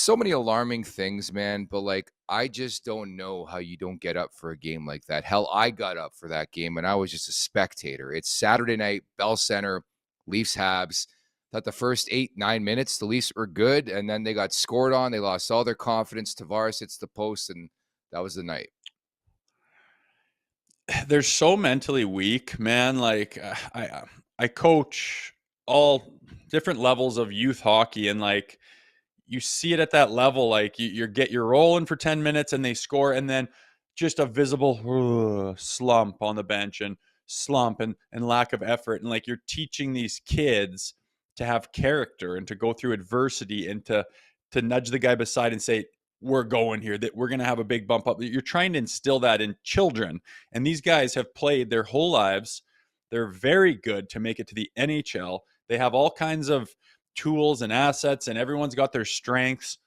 So many alarming things, man, but, like, I just don't know how you don't get up for a game like that. Hell, I got up for that game, and I was just a spectator. It's Saturday night, Bell Center, Leafs Habs. Thought the first 8, 9 minutes, the Leafs were good, and then they got scored on. They lost all their confidence. Tavares hits the post, and that was the night. They're so mentally weak, man. Like I coach all different levels of youth hockey, and like you see it at that level. Like you're rolling for 10 minutes, and they score, and then just a visible slump on the bench and slump and lack of effort, and like you're teaching these kids to have character and to go through adversity and to nudge the guy beside and say, we're going here, that we're going to have a big bump up. You're trying to instill that in children. And these guys have played their whole lives. They're very good to make it to the NHL. They have all kinds of tools and assets, and everyone's got their strengths.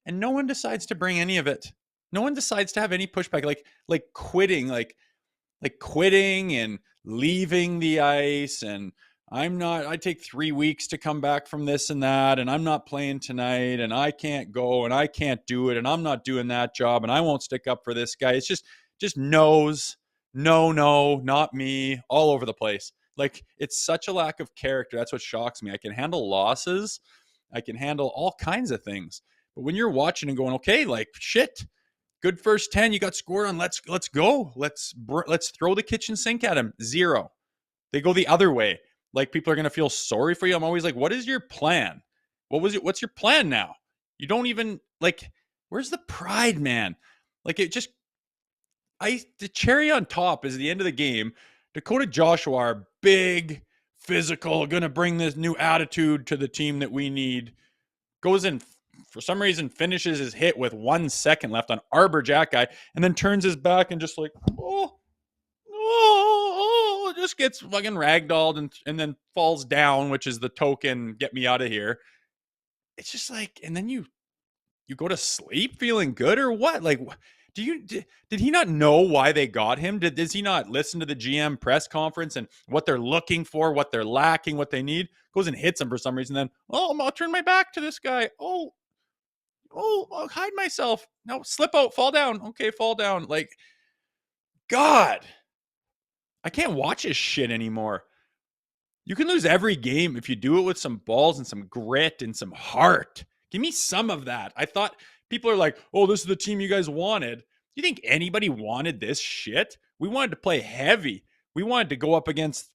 And no one decides to bring any of it. No one decides to have any pushback, like quitting, like quitting and leaving the ice, and I take 3 weeks to come back from this and that, and I'm not playing tonight, and I can't go, and I can't do it, and I'm not doing that job, and I won't stick up for this guy. It's just no's, no, no, not me, all over the place. Like, it's such a lack of character. That's what shocks me. I can handle losses, I can handle all kinds of things. But when you're watching and going, okay, like shit, good first 10, you got scored on. Let's go. Let's throw the kitchen sink at him. Zero. They go the other way. Like, people are going to feel sorry for you. I'm always like, what is your plan? What's your plan now? You don't even like, where's the pride, man? Like, it just, the cherry on top is the end of the game. Dakota Joshua are big, physical, going to bring this new attitude to the team that we need. Goes in, for some reason, finishes his hit with 1 second left on Alberga Jay, and then turns his back and just like, just gets fucking ragdolled and then falls down, which is the token, get me out of here. It's just like, and then you go to sleep feeling good or what? Like, did he not know why they got him? Does he not listen to the GM press conference and what they're looking for, what they're lacking, what they need? Goes and hits him for some reason. Then, I'll turn my back to this guy. I'll hide myself. No, slip out, fall down. Okay, fall down. Like, God, I can't watch this shit anymore. You can lose every game if you do it with some balls and some grit and some heart. Give me some of that. I thought people are like, oh, this is the team you guys wanted. Do you think anybody wanted this shit? We wanted to play heavy. We wanted to go up against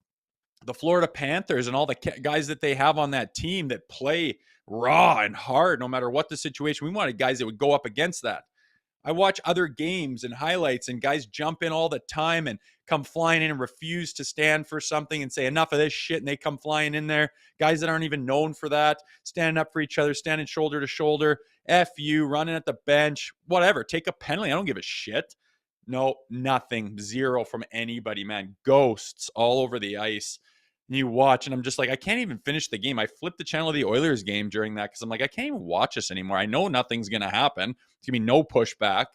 the Florida Panthers and all the guys that they have on that team that play raw and hard no matter what the situation. We wanted guys that would go up against that. I watch other games and highlights, and guys jump in all the time and come flying in and refuse to stand for something and say enough of this shit, and they come flying in there. Guys that aren't even known for that, standing up for each other, standing shoulder to shoulder. F you, running at the bench, whatever. Take a penalty. I don't give a shit. No, nothing. Zero from anybody, man. Ghosts all over the ice. And you watch, and I'm just like, I can't even finish the game. I flipped the channel of the Oilers game during that because I'm like, I can't even watch this anymore. I know nothing's going to happen. It's going to be no pushback,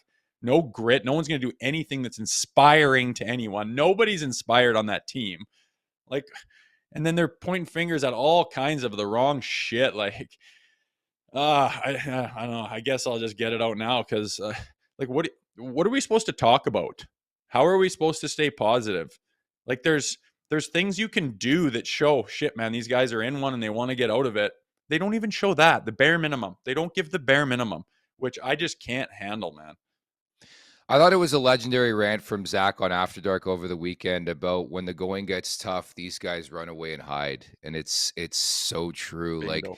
no grit. No one's going to do anything that's inspiring to anyone. Nobody's inspired on that team. Like, and then they're pointing fingers at all kinds of the wrong shit. Like, I don't know. I guess I'll just get it out now because, like, what are we supposed to talk about? How are we supposed to stay positive? Like, there's things you can do that show shit, man. These guys are in one and they want to get out of it. They don't even show that, the bare minimum. They don't give the bare minimum, which I just can't handle, man. I thought it was a legendary rant from Zach on After Dark over the weekend about when the going gets tough, these guys run away and hide, and it's so true. Like, Bingo.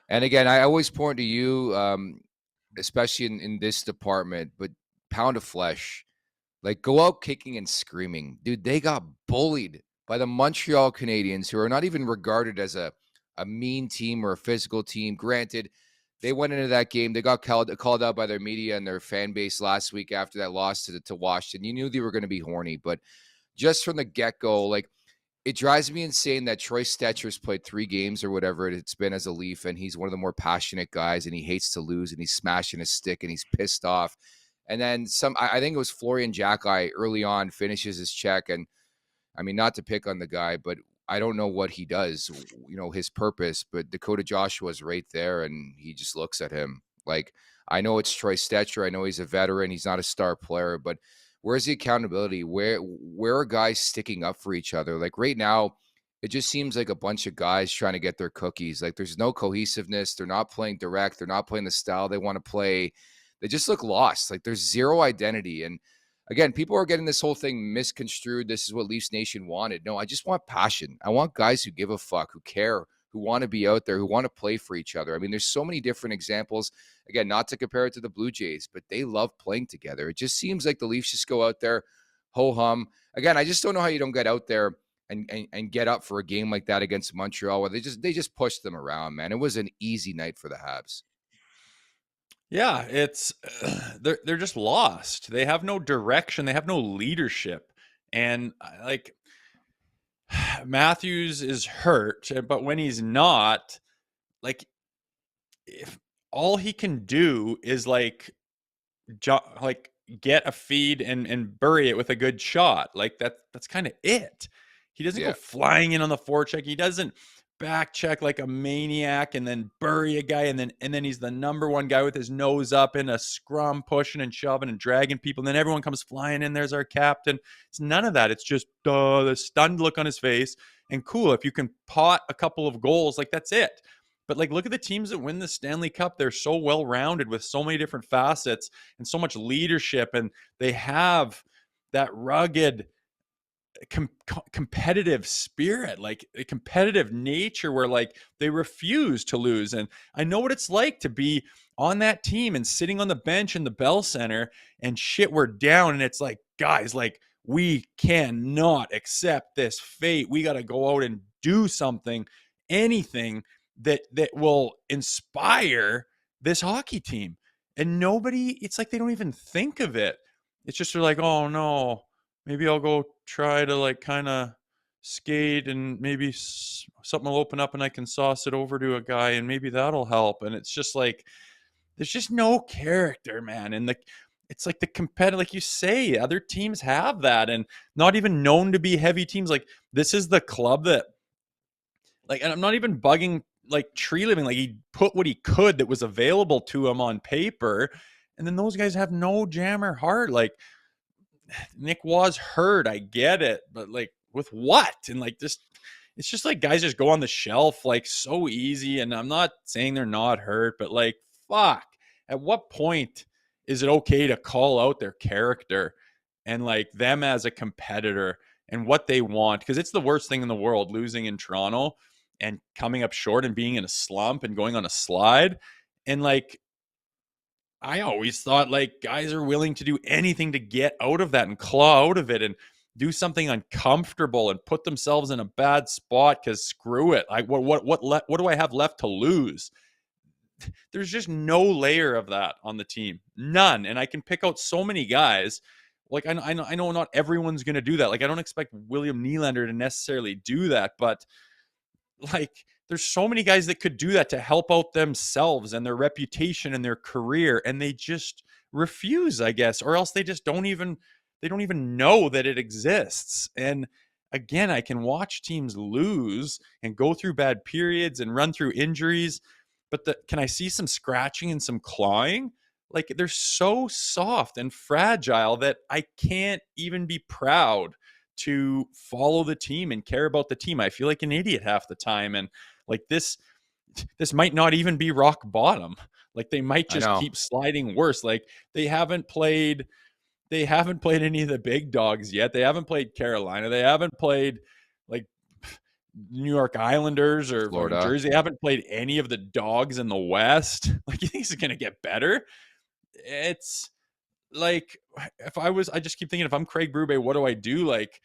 and again, I always point to you, especially in this department, but pound of flesh, like go out kicking and screaming, dude. They got bullied by the Montreal Canadiens, who are not even regarded as a mean team or a physical team. Granted, they went into that game. They got called out by their media and their fan base last week after that loss to Washington. You knew they were going to be horny, but just from the get-go, like, it drives me insane that Troy Stetcher's played 3 games or whatever it's been as a Leaf, and he's one of the more passionate guys, and he hates to lose, and he's smashing his stick, and he's pissed off. And then I think it was Florian Jacki early on finishes his check, and I mean, not to pick on the guy, but I don't know what he does, his purpose, but Dakota Joshua's right there, and he just looks at him. Like, I know it's Troy Stetcher. I know he's a veteran. He's not a star player, but where's the accountability? Where are guys sticking up for each other? Like right now, it just seems like a bunch of guys trying to get their cookies. Like there's no cohesiveness. They're not playing direct. They're not playing the style they want to play. They just look lost. Like there's zero identity. And again, people are getting this whole thing misconstrued. This is what Leafs Nation wanted. No, I just want passion. I want guys who give a fuck, who care, who want to be out there, who want to play for each other. I mean, there's so many different examples. Again, not to compare it to the Blue Jays, but they love playing together. It just seems like the Leafs just go out there, ho hum. Again, I just don't know how you don't get out there and get up for a game like that against Montreal, where they just pushed them around, man. It was an easy night for the Habs. Yeah, it's they're just lost. They have no direction. They have no leadership, and like Matthews is hurt, but when he's not, like if all he can do is like get a feed and bury it with a good shot. Like that's kind of it. He doesn't go Yeah. flying in on the forecheck. He doesn't back check like a maniac and then bury a guy and then he's the number one guy with his nose up in a scrum, pushing and shoving and dragging people. And then everyone comes flying in. There's our captain. It's none of that. It's just the stunned look on his face. And cool, if you can pot a couple of goals, like that's it. But like, look at the teams that win the Stanley Cup. They're so well rounded with so many different facets and so much leadership, and they have that rugged competitive spirit, like a competitive nature where like they refuse to lose. And I know what it's like to be on that team and sitting on the bench in the Bell Center and shit, we're down. And it's like, guys, like we cannot accept this fate. We got to go out and do something, anything that will inspire this hockey team. And nobody, it's like they don't even think of it. It's just they're like, oh no, maybe I'll go try to like kind of skate and maybe something will open up and I can sauce it over to a guy and maybe that'll help. And it's just like there's just no character, man. And it's like the competitive, like you say, other teams have that and not even known to be heavy teams. Like this is the club that, like, and I'm not even bugging like Tree Living. Like he put what he could that was available to him on paper, and then those guys have no jammer heart. Like Nick was hurt, I get it, but like with what? And like this, it's just like guys just go on the shelf like so easy. And I'm not saying they're not hurt, but like fuck, at what point is it okay to call out their character and like them as a competitor and what they want? Because it's the worst thing in the world, losing in Toronto and coming up short and being in a slump and going on a slide. And like I always thought like guys are willing to do anything to get out of that and claw out of it and do something uncomfortable and put themselves in a bad spot because screw it. Like what do I have left to lose? There's just no layer of that on the team, none. And I can pick out so many guys. Like I know not everyone's going to do that. Like I don't expect William Nylander to necessarily do that, but like there's so many guys that could do that to help out themselves and their reputation and their career, and they just refuse, I guess, or else they just don't even know that it exists. And again, I can watch teams lose and go through bad periods and run through injuries, but can I see some scratching and some clawing? Like they're so soft and fragile that I can't even be proud to follow the team and care about the team. I feel like an idiot half the time. And like this might not even be rock bottom. Like they might I just know. keep sliding worse. Like they haven't played any of the big dogs yet. They haven't played Carolina. They haven't played like New York Islanders or fucking Florida. Jersey. They haven't played any of the dogs in the West. Like you think it's going to get better? It's like I just keep thinking if I'm Craig Berube, what do I do? Like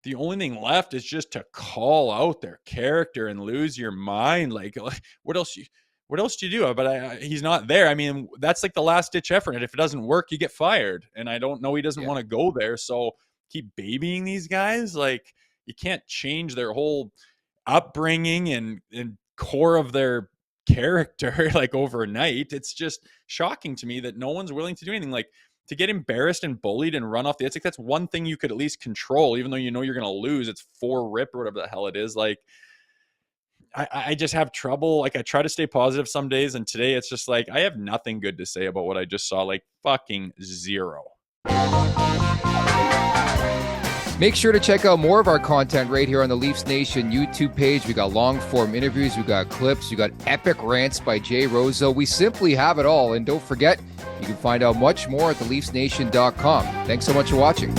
the only thing left is just to call out their character and lose your mind. Like what else do you do? But he's not there. I mean, that's like the last ditch effort. And if it doesn't work, you get fired. And I don't know, he doesn't Yeah. want to go there. So keep babying these guys. Like you can't change their whole upbringing and core of their character like overnight. It's just shocking to me that no one's willing to do anything. Like to get embarrassed and bullied and run off the, it's like that's one thing you could at least control, even though you know you're gonna lose. It's 4 rip or whatever the hell it is. Like I just have trouble. Like, I try to stay positive some days, and today it's just like I have nothing good to say about what I just saw. Like, fucking zero. Make sure to check out more of our content right here on the Leafs Nation YouTube page. We got long form interviews, we got clips, we got epic rants by Jay Rosehill. We simply have it all. And don't forget, you can find out much more at theleafsnation.com. Thanks so much for watching.